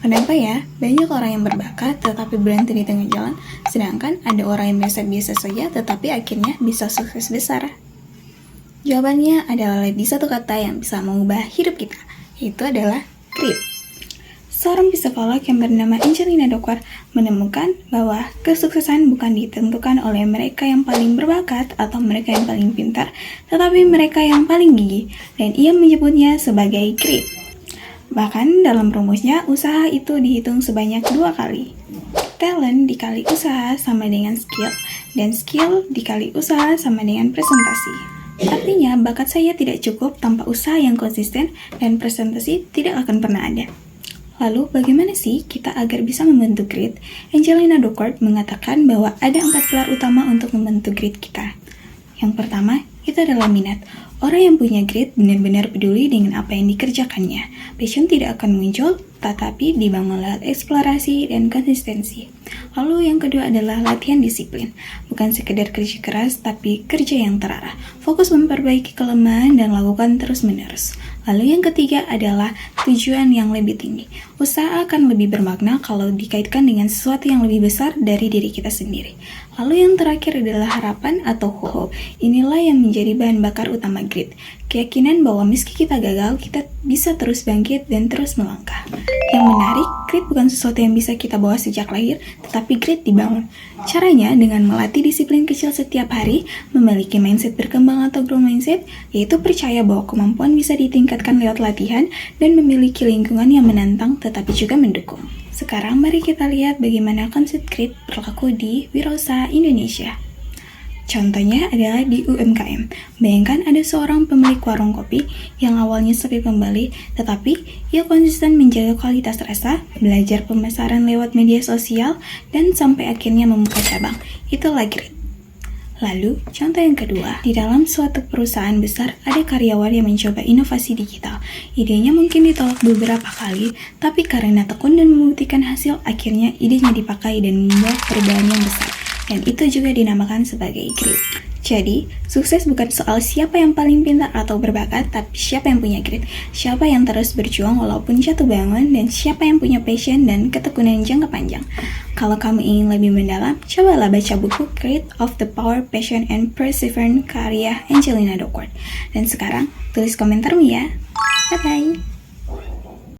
Kenapa ya banyak orang yang berbakat tetapi berhenti di tengah jalan, sedangkan ada orang yang biasa-biasa saja tetapi akhirnya bisa sukses besar? Jawabannya adalah di satu kata yang bisa mengubah hidup kita, yaitu adalah grit. Seorang psikolog yang bernama Angelina Duckworth menemukan bahwa kesuksesan bukan ditentukan oleh mereka yang paling berbakat atau mereka yang paling pintar, tetapi mereka yang paling gigih, dan ia menyebutnya sebagai grit. Bahkan dalam rumusnya, usaha itu dihitung sebanyak 2 kali. Talent dikali usaha sama dengan skill, dan skill dikali usaha sama dengan presentasi. Artinya, bakat saya tidak cukup tanpa usaha yang konsisten dan presentasi tidak akan pernah ada. Lalu, bagaimana sih kita agar bisa membentuk grit? Angelina Duckworth mengatakan bahwa ada 4 pilar utama untuk membentuk grit kita. Yang pertama, itu adalah minat. Orang yang punya grit benar-benar peduli dengan apa yang dikerjakannya. Passion tidak akan muncul, tetapi dibangun lewat eksplorasi dan konsistensi. Lalu yang kedua adalah latihan disiplin. Bukan sekedar kerja keras, tapi kerja yang terarah. Fokus memperbaiki kelemahan dan lakukan terus-menerus. Lalu yang ketiga adalah tujuan yang lebih tinggi. Usaha akan lebih bermakna kalau dikaitkan dengan sesuatu yang lebih besar dari diri kita sendiri. Lalu yang terakhir adalah harapan atau hope. Inilah yang menjadi bahan bakar utama grit. Keyakinan bahwa meski kita gagal, kita bisa terus bangkit dan terus melangkah. Yang menarik, grit bukan sesuatu yang bisa kita bawa sejak lahir, tetapi grit dibangun. Caranya dengan melatih disiplin kecil setiap hari, memiliki mindset berkembang atau growth mindset, yaitu percaya bahwa kemampuan bisa ditingkatkan lewat latihan dan memiliki lingkungan yang menantang tetapi juga mendukung. Sekarang mari kita lihat bagaimana konsep grit berlaku di wirausaha Indonesia. Contohnya adalah di UMKM. Bayangkan ada seorang pemilik warung kopi yang awalnya sepi pembeli, tetapi ia konsisten menjaga kualitas rasa, belajar pemasaran lewat media sosial, dan sampai akhirnya membuka cabang. Itulah grit. Lalu, contoh yang kedua, di dalam suatu perusahaan besar ada karyawan yang mencoba inovasi digital. Idenya mungkin ditolak beberapa kali, tapi karena tekun dan membuktikan hasil, akhirnya idenya dipakai dan membuat perubahan yang besar. Dan itu juga dinamakan sebagai grit. Jadi, sukses bukan soal siapa yang paling pintar atau berbakat, tapi siapa yang punya grit, siapa yang terus berjuang walaupun jatuh bangun, dan siapa yang punya passion dan ketekunan jangka panjang. Kalau kamu ingin lebih mendalam, cobalah baca buku Grit of the Power, Passion, and Perseverance karya Angelina Duckworth. Dan sekarang, tulis komentarmu ya. Bye-bye!